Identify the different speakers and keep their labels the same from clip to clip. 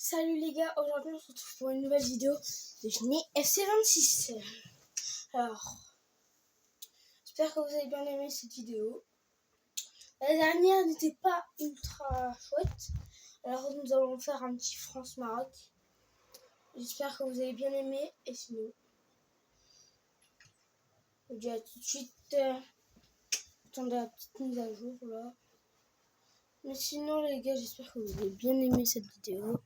Speaker 1: Salut les gars, aujourd'hui on se retrouve pour une nouvelle vidéo de Genève FC26. Alors, j'espère que vous avez bien aimé cette vidéo. La dernière n'était pas ultra chouette, alors nous allons faire un petit France-Maroc. J'espère que vous avez bien aimé, et sinon, je vous dis à tout de suite. Attendez la petite mise à jour là. Mais sinon les gars, j'espère que vous avez bien aimé cette vidéo.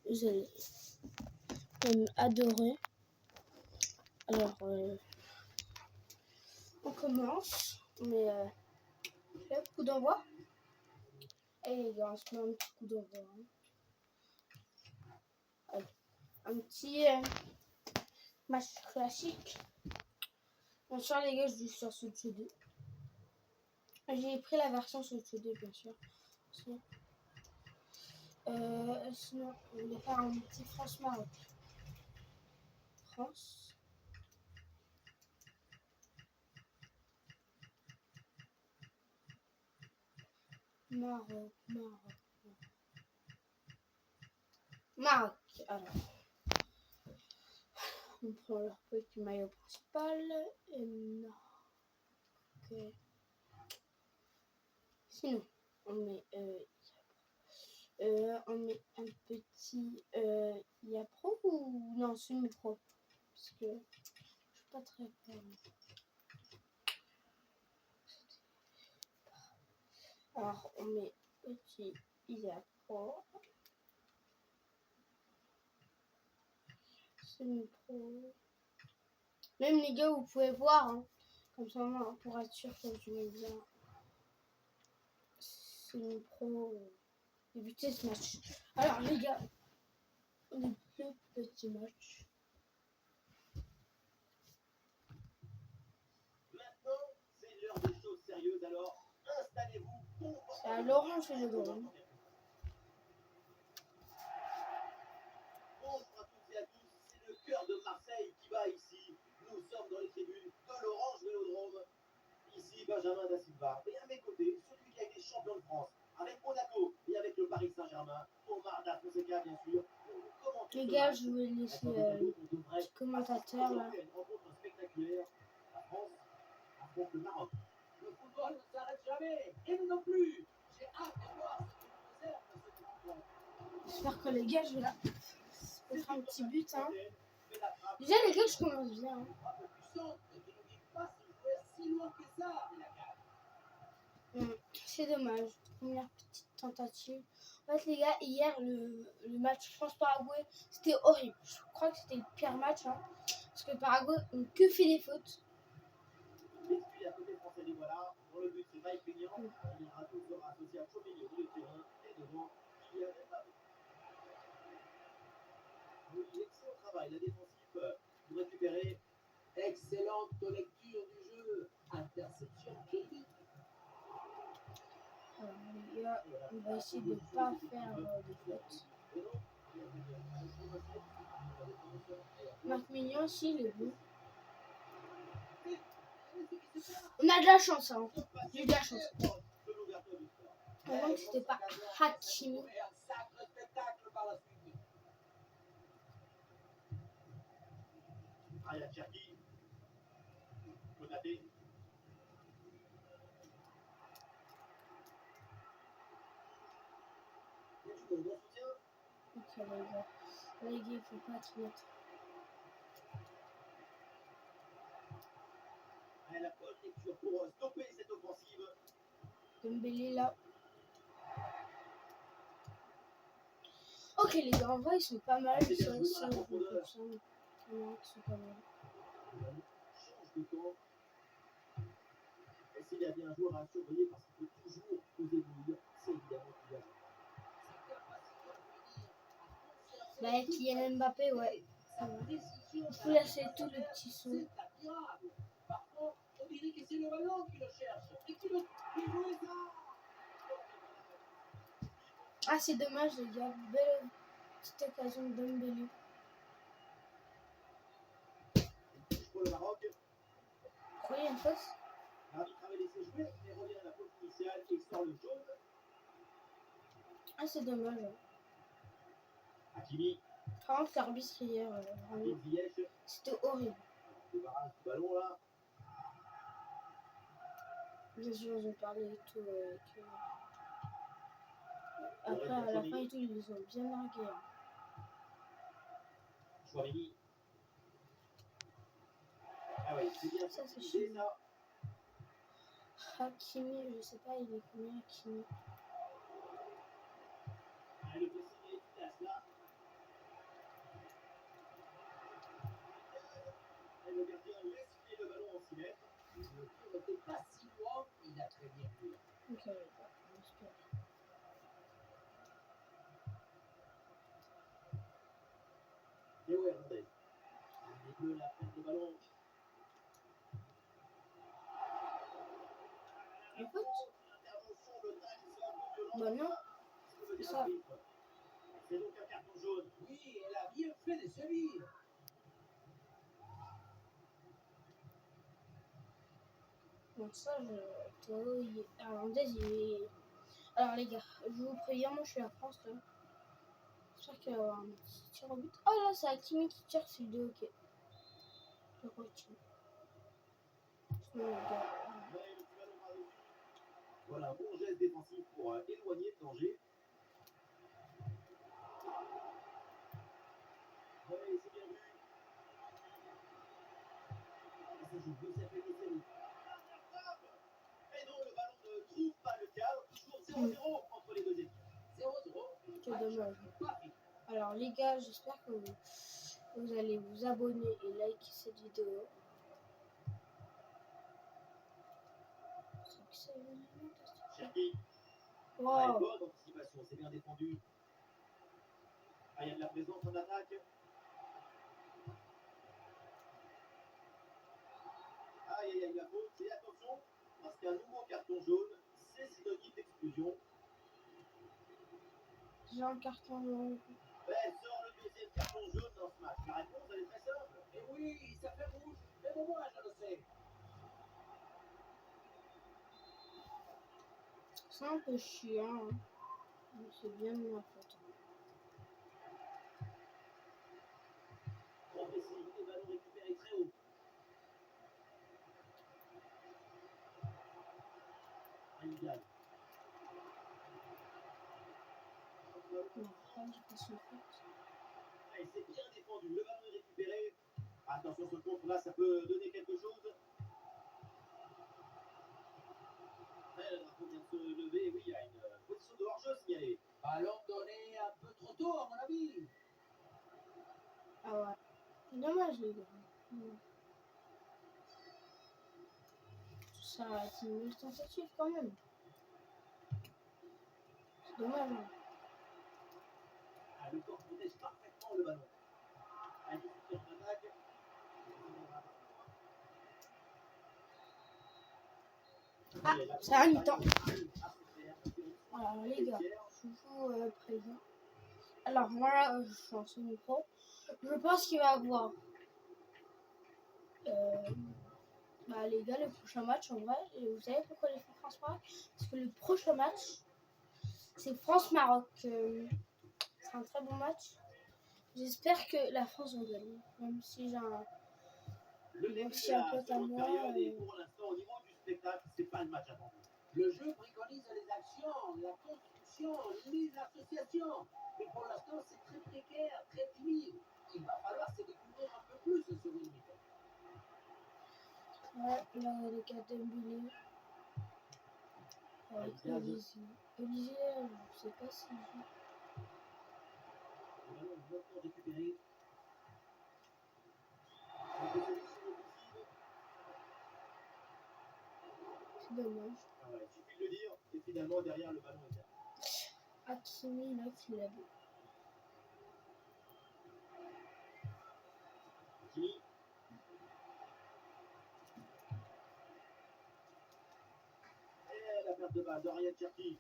Speaker 1: Vous allez même adorer. Alors, on commence, mais là, coup d'envoi. Et les gars, on se met un petit coup d'envoi. Allez, un petit match classique. Bonsoir les gars, je joue sur Switch 2. J'ai pris la version Switch 2 bien sûr. Sinon, on va faire un petit France-Maroc. France. Maroc. Maroc. Alors, on prend leur petit maillot principal. Et non. Ok. Sinon, on met un petit Yapro ou non, semi-pro parce que je suis pas très fan. Alors on met petit Yapro, semi-pro. Même les gars, vous pouvez voir, hein, comme ça pour être sûr que je mets bien semi-pro. Débuter ce match. Alors les gars, on est deux petits matchs.
Speaker 2: Alors, installez-vous.
Speaker 1: C'est à l'orange et le drone.
Speaker 2: Bonjour à toutes et à tous, c'est le cœur de Marseille qui va ici. Nous sommes dans les tribunes de l'Orange Vélodrome. Ici, Benjamin Da Silva. Et à mes côtés, celui qui a été champion de France avec Monaco et avec le Paris Saint-Germain, Omar Da Fonseca, bien sûr.
Speaker 1: Les gars, je vais laisser petit commentateur là.
Speaker 2: Rencontre spectaculaire. La France affronte le Maroc. Le football ne s'arrête jamais. Et nous non plus. J'ai hâte de voir ce que nous réserve ce football.
Speaker 1: J'espère que les gars, je vais là. Mettre un petit but. Hein. Déjà, les gars, je commence bien. C'est dommage. Première petite tentative. En fait, les gars, hier, le match France-Paraguay, c'était horrible. Je crois que c'était le pire match. Hein, parce que le Paraguay n'a que fait des fautes.
Speaker 2: Et puis à côté français, les voilà. Dans le but, c'est Mike Maignan. Mirato sera associé à Chouameni au milieu de terrain. Et devant, Kylian Mbappé. Oui, excellent travail. La défensive pour récupérer. Excellente lecture du jeu. Interception Kelly.
Speaker 1: Les gars, on va essayer de ne pas faire de fautes. Marc Mignon aussi, il est bon. On a de la chance, hein. J'ai eu de la chance. Avant que c'était pas Hakimi.
Speaker 2: Ryan Cherki. Konaté. Bon soutien.
Speaker 1: Ok, les gars, il faut pas trop mettre.
Speaker 2: La bonne lecture pour stopper cette offensive.
Speaker 1: Dembélé là. Ok les gars, en vrai ils sont pas mal. Ils sont pas mal.
Speaker 2: Change de camp. Et s'il y a bien un joueur à surveiller parce qu'il peut toujours poser des milieux, c'est évidemment Kylian.
Speaker 1: Bah Kylian Mbappé, ouais. Il faut lâcher tout le petit son.
Speaker 2: Parfois, on dirait que c'est le ballon qui le cherche. Et qui le joue ça.
Speaker 1: Ah c'est dommage les gars. Belle petite occasion de Dembélé.
Speaker 2: Pour le Maroc.
Speaker 1: Vous voyez une fausse?
Speaker 2: L'arbitre avait laissé jouer, mais revient à la faute initiale et sort le jaune.
Speaker 1: Ah c'est dommage.
Speaker 2: Hakimi,
Speaker 1: Par contre, l'arbitre hier, vraiment,
Speaker 2: Hakim Ziyech,
Speaker 1: c'était horrible.
Speaker 2: débarrasse du ballon là.
Speaker 1: Bien sûr, ils ont parlé et tout. Après, à la fin et tout, ils les ont bien largués. Hein.
Speaker 2: Chouameni. Ah ouais, c'est bien
Speaker 1: Ça, c'est
Speaker 2: utilisé
Speaker 1: chiant.
Speaker 2: ça.
Speaker 1: Hakimi, je sais pas, il est combien Hakimi?
Speaker 2: Ah, le pressing est efficace là. Et le gardien laisse filer le ballon en 6 mètres. Le tir n'était pas si loin, il a très bien vu.
Speaker 1: Ok, bah, on espère.
Speaker 2: Théo Hernandez. Les Bleus là prennent le ballon.
Speaker 1: En fait,
Speaker 2: L'intervention, le tacle, c'est un peu violent.
Speaker 1: bah non,
Speaker 2: Ce que veut dire
Speaker 1: ça.
Speaker 2: l'arbitre. C'est donc un carton jaune. Oui, elle a bien fait de sévir.
Speaker 1: Donc ça, Théo, Hernandez, il est... Alors les gars, je vous préviens, moi je suis à France là. J'espère qu'il va y avoir un petit tir au but. Oh là, c'est Hakimi qui tire, c'est le 2, ok. Je retire. Sinon, les gars,
Speaker 2: Ouais, le petit ballon par-dessus. Voilà, un bon geste défensif pour éloigner le danger. Ouais, c'est bien vu. Et ça joue, Youssef El-Nesyri. Et non, le ballon ne trouve pas le cadre. Toujours 0-0 entre les deux équipes. 0-0.
Speaker 1: c'est dommage. Alors les gars, j'espère que vous allez vous abonner et liker cette vidéo.
Speaker 2: Cherki.
Speaker 1: Wow.
Speaker 2: Bonne anticipation, c'est bien défendu. Ah, il y a de la présence en attaque. Aïe, aïe, aïe, la faute. Et attention, parce qu'un nouveau carton jaune, c'est synonyme d'exclusion.
Speaker 1: J'ai un carton jaune.
Speaker 2: Ben, sort le deuxième carton jaune dans ce match. La réponse, elle est très simple. Et oui, ça fait rouge. Mais bon, moi, je le sais.
Speaker 1: C'est un peu chiant. Hein. Mais c'est bien de ma faute.
Speaker 2: Trop précis, et ballon récupéré très haut. Ringard.
Speaker 1: Non, j'ai pas son faute.
Speaker 2: Et c'est bien défendu. Le ballon est récupéré. Attention, ce contre-là, ça peut donner quelque chose. Ouais, le drapeau vient de se lever. Oui, il y a une position de hors-jeu signalée. Ballon donné un peu trop tôt, à mon avis.
Speaker 1: Ah ouais. C'est dommage les gars. Ça a été une belle tentative quand même. C'est dommage. Hein.
Speaker 2: Ah, le corps protège parfaitement le ballon. Allez, tout en attaque.
Speaker 1: Ah, c'est un mi-temps. Alors les gars, je vous préviens. Alors moi, je suis en semi-pro. Je pense qu'il va y avoir les gars, le prochain match en vrai. Et vous savez pourquoi les France-Maroc? Parce que le prochain match, c'est France-Maroc. C'est un très bon match. J'espère que la France va gagner. Même si j'ai un... Même si un pote à moi...
Speaker 2: Pour l'instant, au niveau du spectacle, c'est pas le match attendu. Le jeu préconise les actions, la construction, les associations. Mais pour l'instant, c'est très précaire, très timide. Il va falloir se découvrir un peu plus sur une mi-temps.
Speaker 1: Ouais, là, les gars Dembélé. Avec Olivier. Olivier, je sais pas si...
Speaker 2: Le ballon est maintenant récupéré.
Speaker 1: C'est dommage.
Speaker 2: Ah ouais, il suffit de le dire, et finalement, derrière, le ballon est là.
Speaker 1: Hakimi, là, qui l'a vu.
Speaker 2: Hakimi. Et la perte de balle de Ryan Cherki.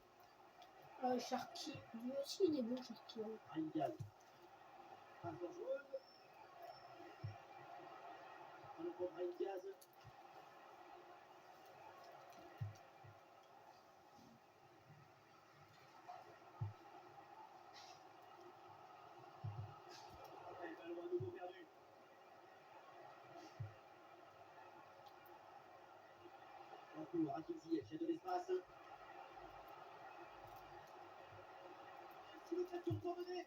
Speaker 1: Cherki, lui aussi, il est bon, Cherki. Hein.
Speaker 2: Ringard. Passe dangereuse. On le prend Ringard. retour. Hakim Ziyech, il y a de l'espace. C'est l'occasion pour mener.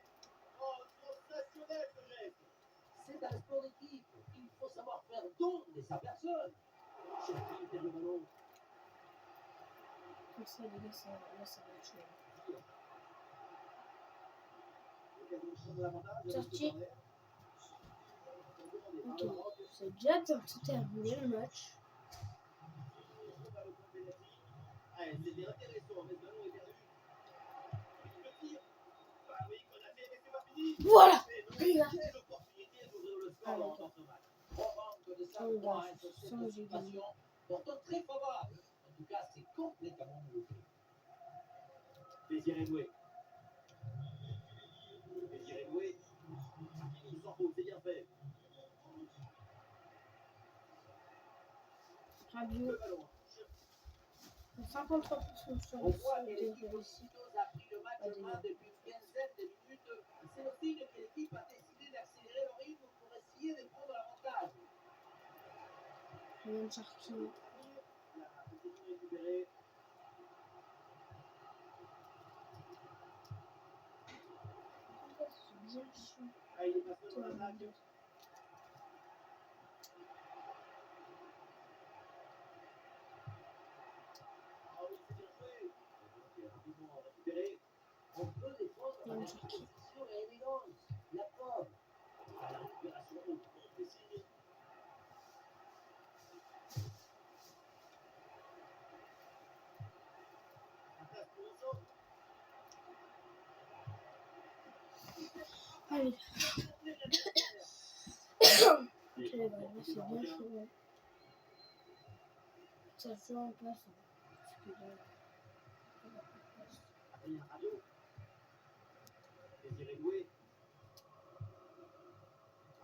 Speaker 2: Oh, sensationnel ce geste. C'est un sport d'équipe. Il faut savoir faire don de sa personne. Cherki perd le ballon.
Speaker 1: Comme ça, les gars, ça va être chaud.
Speaker 2: L'occasion de prendre l'avantage.
Speaker 1: Sorti. Ok, c'est déjà bientôt terminé le match.
Speaker 2: Ouais, c'était intéressant, mais ce ballon est perdu. Le tir. Bah oui, Konaté, mais c'est pas fini.
Speaker 1: Voilà.
Speaker 2: Mais non, quelle opportunité d'ouvrir le score dans ce match. Trois manques de 5 points sur cette situation. Pourtant très favorable. En tout cas, c'est complètement bloqué. Désiré Doué. Désiré Doué. Il s'en fout, c'est bien fait.
Speaker 1: Rabiot.
Speaker 2: Le ballon.
Speaker 1: 53% de chance
Speaker 2: On voit que
Speaker 1: de
Speaker 2: l'équipe
Speaker 1: réussir.
Speaker 2: aussitôt a pris le match en main depuis une quinzaine de minutes. C'est le signe que l'équipe a décidé d'accélérer le rythme pour essayer de prendre l'avantage.
Speaker 1: Ryan Cherki.
Speaker 2: La possession récupérée.
Speaker 1: C'est bien chiant.
Speaker 2: Ah, il est passé dans l'attaque. Ah oui, c'est bien joué. Il est rapidement récupéré. On peut défendre avec précision et élégance. La preuve. À la récupération au bon pressing. La place pour les autres.
Speaker 1: Allez. Ok, bah, là, c'est bien chaud. Ça joue en place. Parce que là,
Speaker 2: Adrien Rabiot. Désiré Doué.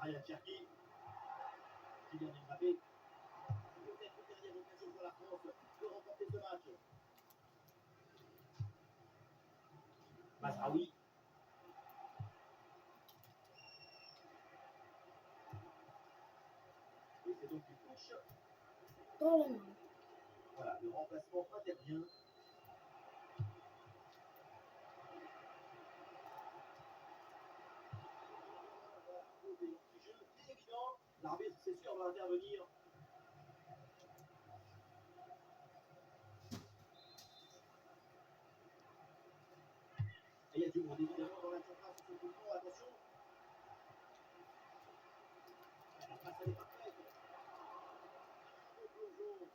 Speaker 2: Ryan Cherki. Kylian Mbappé. Peut-être une dernière occasion pour la France de remporter ce match. Mazraoui. Et c'est donc une touche.
Speaker 1: dans la main.
Speaker 2: Voilà, le remplacement intervient. C'est évident, l'arbitre c'est sûr va intervenir. Et il y a du monde évidemment dans la surface sur ce coup de attention. La passe elle est parfaite. Le plongeon.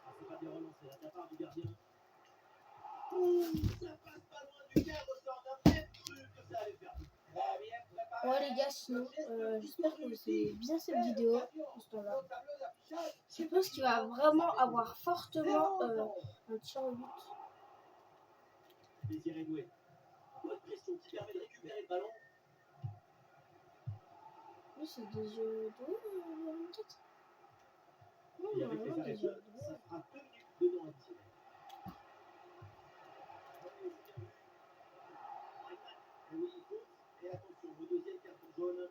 Speaker 2: Ah, c'est pas bien relancé là, de la part du gardien. Ça passe pas loin du cadre, ça on a même cru que ça allait faire. Très bien préparé.
Speaker 1: Ouais les gars, sinon j'espère que vous aimez bien cette vidéo pour ce temps-là. Je pense qu'il va vraiment avoir fortement un tir au but.
Speaker 2: Désiré Doué. Bonne pression qui permet de récupérer le ballon.
Speaker 1: Oui, c'est des yeux de haut, peut-être. Non,
Speaker 2: Et avec les
Speaker 1: normalement
Speaker 2: arrêts
Speaker 1: des
Speaker 2: de
Speaker 1: yeux
Speaker 2: jeu,
Speaker 1: de
Speaker 2: ça
Speaker 1: haut.
Speaker 2: fera 2 minutes de temps additionnel. Et oui, il faut. Et attention, le deuxième carton jaune.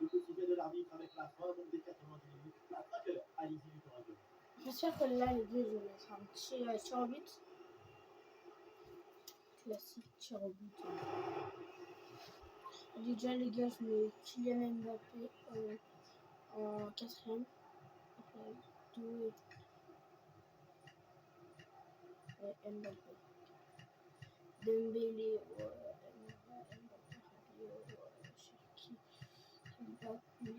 Speaker 2: Le coup de sifflet de l'arbitre avec la fin donc des 90 minutes. La vainqueur, Alizé du Torago.
Speaker 1: J'espère que là les deux vont mettre un petit tir au but. Classique tir au but. Déjà les gars, je mets Kylian Mbappé en quatrième. Après 2 et Mbappé. Dembélé, Mbappé, Cherki, Mbappé,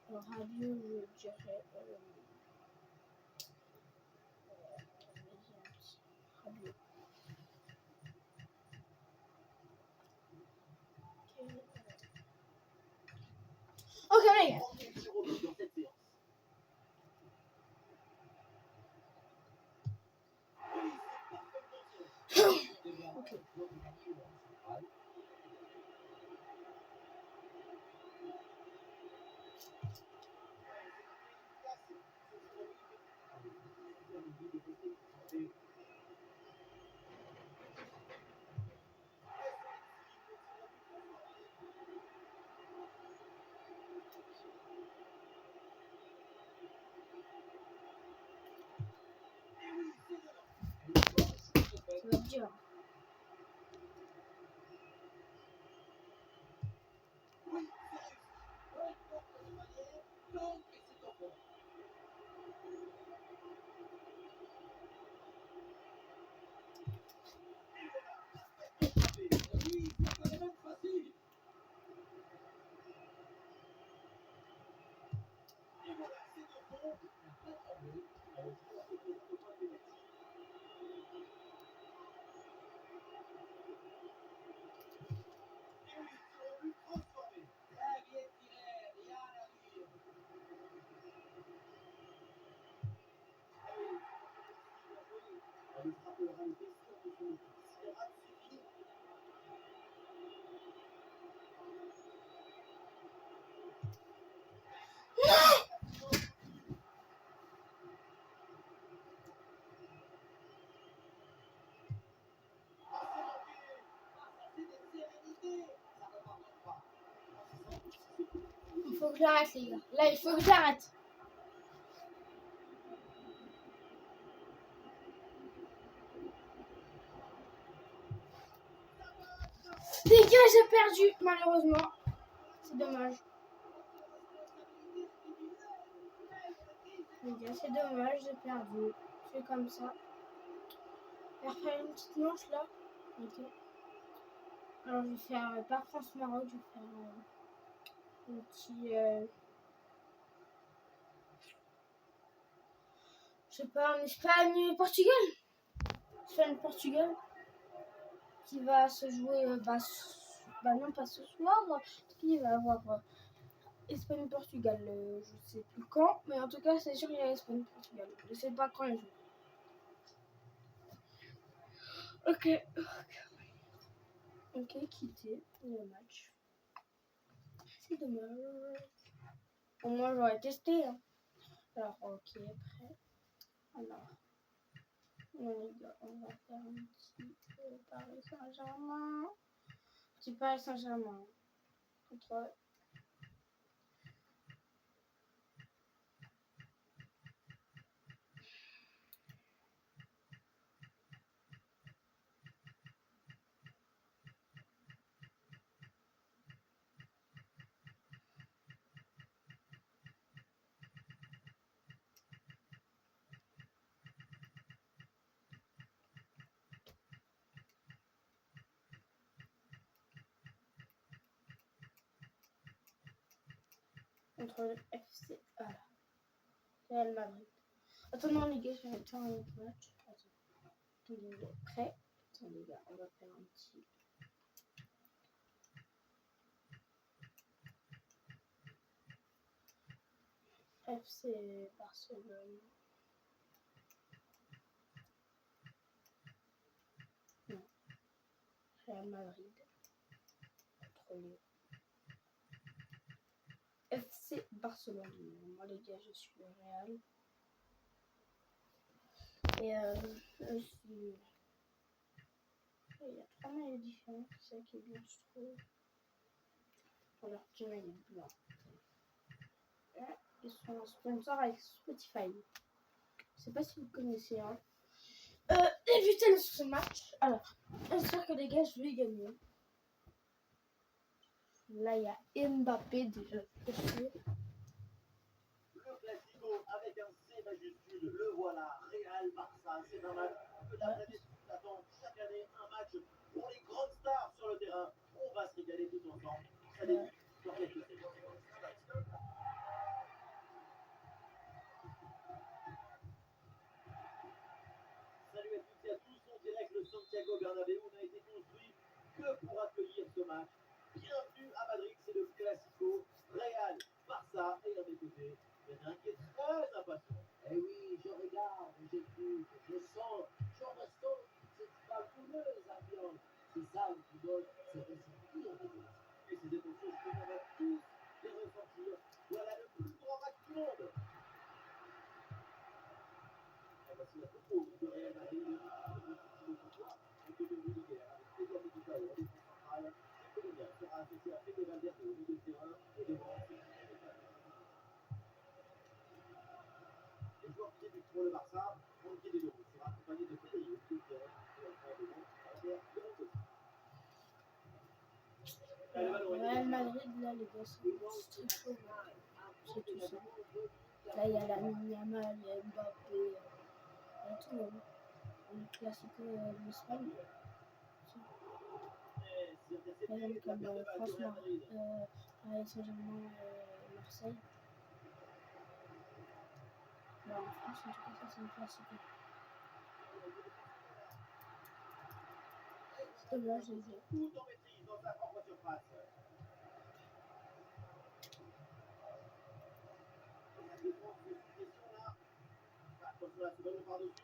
Speaker 1: alors Rabiot, je dirais Rabiot. Ok les gars.
Speaker 2: Premier tir au but dans cette séance. Oui, c'est parfaitement tiré.
Speaker 1: Ok, Ça va être dur. Il faut que j'arrête les gars. Là il faut que j'arrête. Les gars j'ai perdu malheureusement. C'est dommage. Les gars c'est dommage j'ai perdu. C'est comme ça. Je vais refaire une petite manche là. Ok. Alors je vais faire pas France-Maroc, je vais faire un petit... je sais pas, en Espagne, Portugal. Espagne-Portugal. Qui va se jouer, bah non pas ce soir. Qui va avoir Espagne-Portugal. Je sais plus quand, mais en tout cas c'est sûr qu'il y a Espagne-Portugal. Je sais pas quand il joue. Ok. Ok, quitter le match. C'est dommage. Au moins j'aurais testé. Hein. Alors ok, après. Alors. Les gars, on va faire un petit Paris Saint-Germain. Petit Paris Saint-Germain. Contre le FC. Voilà. Real Madrid. Attends, les gars, je vais faire un autre match. Attendez, prêt. Attendez, les gars, on va faire un petit. FC Barcelone. Non. Real Madrid. Contre les FC Barcelone. Moi, les gars, je suis le Real. Et je suis. Il y a 3 maillots différents, c'est ça qui est bien, je trouve. Alors, petit maillot blanc. Ils sont en sponsor avec Spotify. Je sais pas si vous connaissez. Hein. Évitez ce match. Alors, j'espère que les gars, je vais gagner. Là, il y a Mbappé déjà.
Speaker 2: Le Classico avec un C majuscule, le voilà, Real Barça, c'est un match que la planète attend chaque année, un match pour les grandes stars sur le terrain. On va se régaler tous ensemble. Ça débute dans quelques secondes. Salut à toutes et à tous, on dirait que le Santiago Bernabéu n'a été construit que pour accueillir ce match. Bienvenue à Madrid, c'est le Classico, Real, Barça, et à mes côtés, il y en a un qui est très impatient. Eh oui, je regarde, j'écoute, je sens, j'en ressens cette fabuleuse ambiance. C'est ça le football, c'est réciproque en fait. Et ces émotions, je pense qu'on va tous les ressentir. Voilà le plus grand match du monde. Et voici la photo de Real Madrid, le petit Courtois, et de Rudiger, avec Edouard Militao en défense centrale. Le Colombien sera associé à Fede Valverde au milieu de terrain et devant les joueurs qui débutent pour le Barça, Frankie de Jong sera accompagné de Pedri au milieu de terrain et enfin devant derrière Lewandowski.
Speaker 1: Real Madrid, là, les gars, c'est très chaud. C'est tout ça. Là, il y a la Yamal, il y a Mbappé, il y a tout. Hein. Le classico de l'Espagne. Par exemple, comme France, Paris Saint-Germain, Marseille. Bah, en France, en tout cas, ça, c'est un classico. C'est dommage, je les ai.
Speaker 2: Tout en maîtrise dans sa propre surface. La défense de sous pression là. Attention à la seconde par-dessus.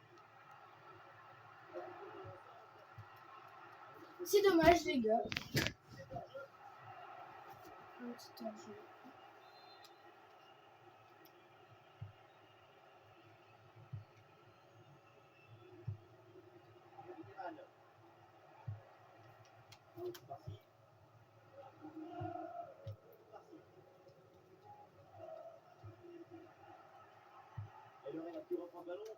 Speaker 1: C'est dommage, les gars. Un petit enjeu.
Speaker 2: Et le Real qui reprend le ballon.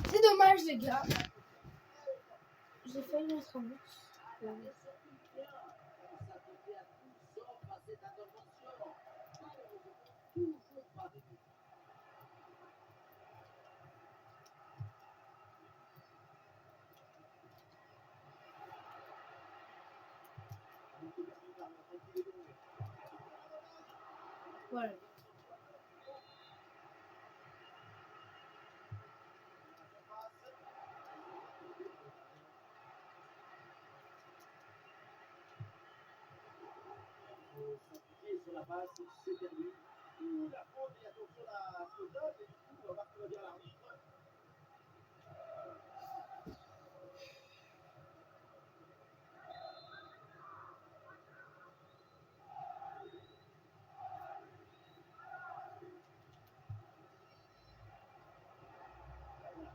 Speaker 1: C'est dommage, les gars. J'ai failli mettre un but. Voilà.
Speaker 2: Sur la passe, c'est perdu. La faute et attention à ce dog. Et du coup, Marc va dire à l'arbitre.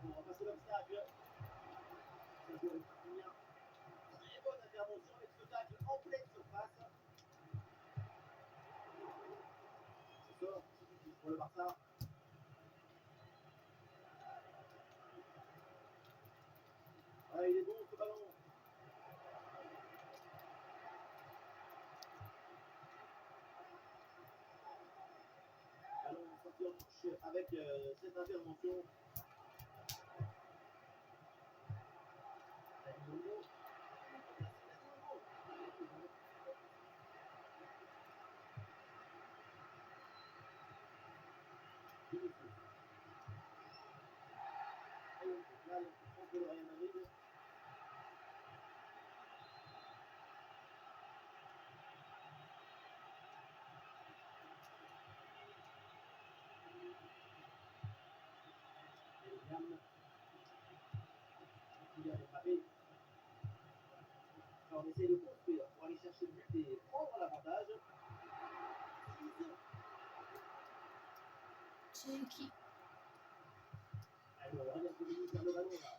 Speaker 2: On va passer l'obstacle. Ça doit être bien. Très bonne intervention avec ce tacle en pleine surface. C'est sort, c'est pour le Barça. Ah, il est bon ce ballon. Ballon sorti en touche avec cette intervention. Le Real Madrid. Alors on essaie de construire pour aller chercher le but et prendre l'avantage.
Speaker 1: C'est qui?
Speaker 2: Alors regarde Dominique vers le ballon là.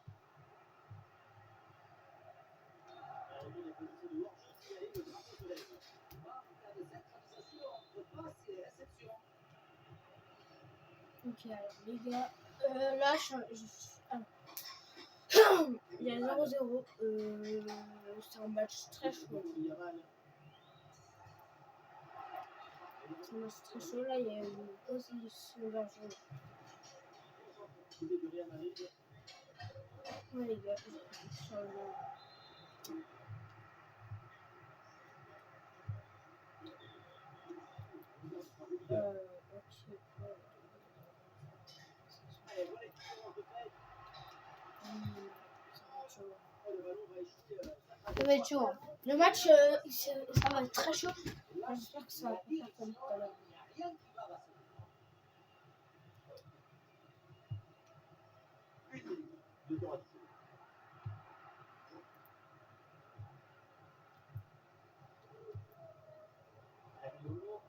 Speaker 2: Alors il y a une position de hors-jeu signalée, le drapeau se lève. En cas de synchronisation entre passe et réception.
Speaker 1: Ok, alors les gars, là il y a 0-0. C'est un match très chaud. C'est un match très chaud. Là, il y a une position d'argent. Ouais, les gars, sur le... Ça va être chaud. Hein. Le match, ça va être très chaud. J'espère que ça va pas faire comme tout à l'heure.
Speaker 2: Kylian qui va passer. Une minute de temps additionnel. Rabiot.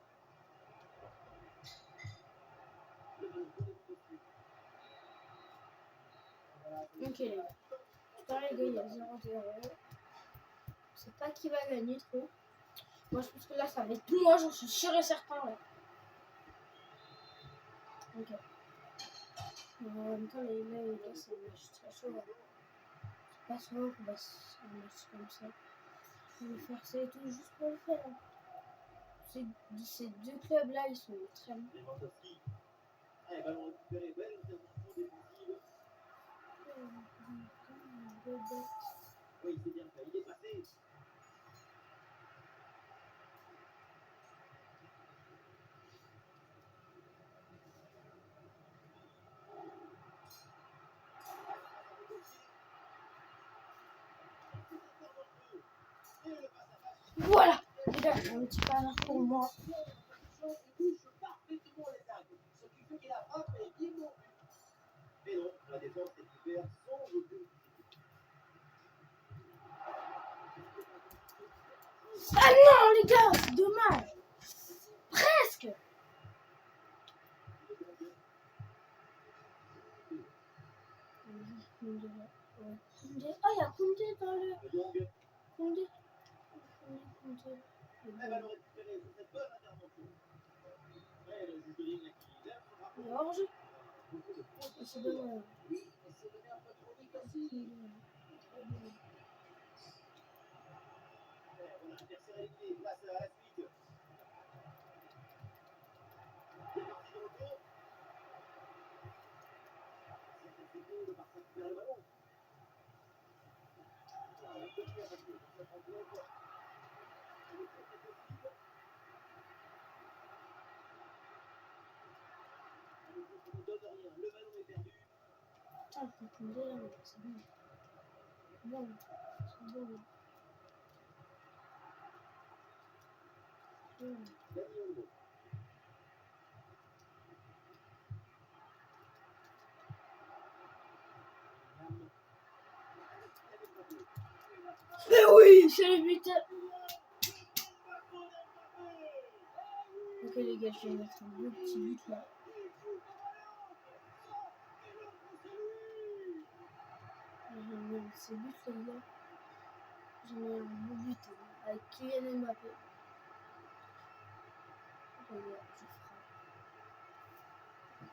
Speaker 2: Le ballon pour les dessus.
Speaker 1: Ok, les gars. Putain, les gars, il y a 0-0. Je sais pas qui va gagner trop. Moi, je pense que là, ça va être tout moi, j'en suis sûr et certain. Ouais. Ok. Mais en même temps, les gars, c'est un match très chaud. Hein. C'est pas souvent qu'on passe un match comme ça. Je vais faire ça et tout juste pour le faire. Hein. Ces deux clubs-là, ils sont très bons.
Speaker 2: Lewandowski. Allez, ballon récupéré. Belle intervention défensive. Oui, c'est bien fait. Il est passé.
Speaker 1: Voilà, les gars, un petit panneau pour moi.
Speaker 2: Il touche parfaitement les angles. Ce qui fait que la frappe est bien non but. Mais non, la défense récupère sans aucune difficulté.
Speaker 1: Ah non, les gars, c'est dommage. Presque. Koundé. Oh, il y a Koundé dans le.
Speaker 2: Le Dong.
Speaker 1: Koundé.
Speaker 2: Un ballon récupéré sur cette bonne intervention. Ouais, le juge de ligne qui lève son drapeau.
Speaker 1: Georges.
Speaker 2: Beaucoup de
Speaker 1: C'est
Speaker 2: positions.
Speaker 1: dommage.
Speaker 2: Oui, mais c'est donné un peu trop vite aussi. Voilà, adversaire éliminé, place à la suite. C'est parti de retour. C'est effectué, le Barça récupère le ballon. Un petit à passer pour cette rencontre. Le fait est possible. Le jeu ne donne rien. Le ballon est perdu.
Speaker 1: Putain, le Koundé là, c'est bon. Bon, c'est bon.
Speaker 2: Dani Olmo. Nam.
Speaker 1: Mais oui, c'est le but. Ok les gars, je vais mettre un beau petit but là. Je vais mettre ce but les gars. Je mets un beau but hein, avec Kylian Mbappé. Ok les gars, je frappe.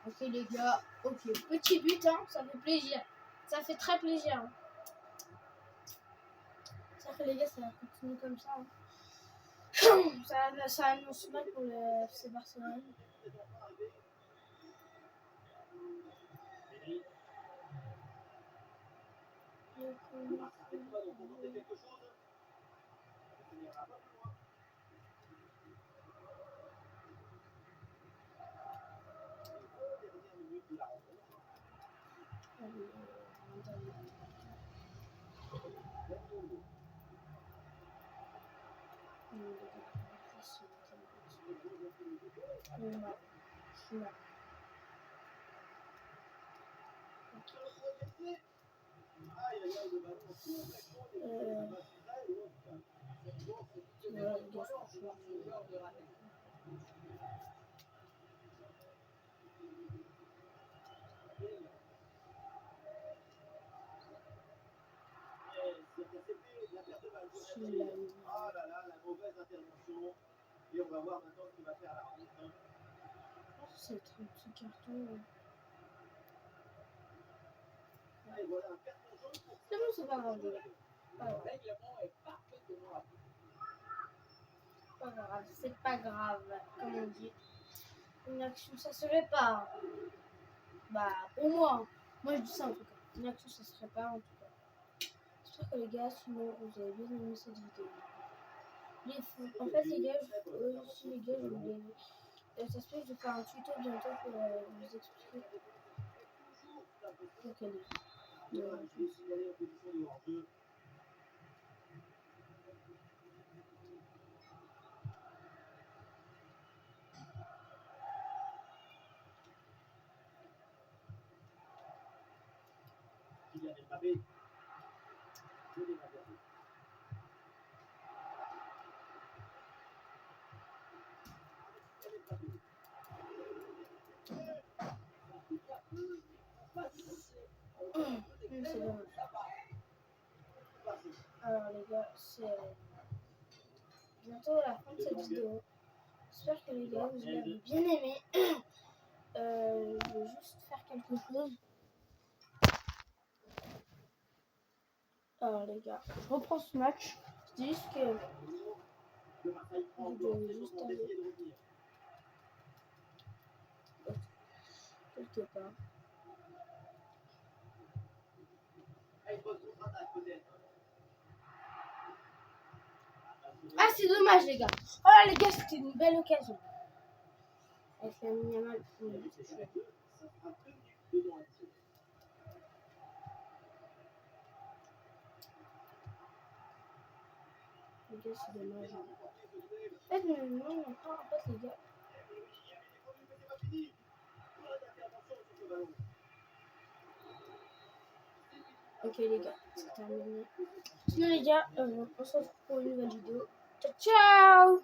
Speaker 1: Ok les gars, ok, petit but hein, ça fait plaisir. Ça fait très plaisir. Hein. Ça fait les gars, ça va continuer comme ça. Hein. Ça annonce mal pour le FC Barcelone.
Speaker 2: Ah là là, la mauvaise intervention. Et on va voir maintenant ce qu'il va faire à l'arbitre.
Speaker 1: C'est un petit carton.
Speaker 2: Et voilà un carton jaune pour
Speaker 1: C'est bon, c'est pas grave.
Speaker 2: le règlement est parfaitement appliqué.
Speaker 1: Pas grave, c'est pas grave, comme on dit. Une action, ça se répare. Bah, pour moi, moi je dis ça en tout cas. Une action, ça se répare en tout cas. J'espère que les gars, sinon, vous avez bien aimé cette vidéo. En fait, les gars, aussi, les gars, je voulais. Ça se fait, je vais faire un tuto bientôt pour vous expliquer. Ok,
Speaker 2: Je vais signaler en position de hors-jeu. Kylian Mbappé. Kylian Mbappé.
Speaker 1: C'est dommage. Alors les gars, c'est bientôt la fin de cette vidéo. J'espère que les gars vous avez bien aimé. Je vais juste faire quelque chose. Alors les gars, je reprends ce match. Je dis juste que vous devez juste aller quelque part. Ah c'est dommage les gars. Oh là les gars, c'était une belle occasion. Elle fait un mal. Les gars, c'est dommage. En fait, non, en fait, les gars. Ok, les gars, c'est terminé. Sinon, les gars, on se retrouve pour une nouvelle vidéo. Ciao, ciao!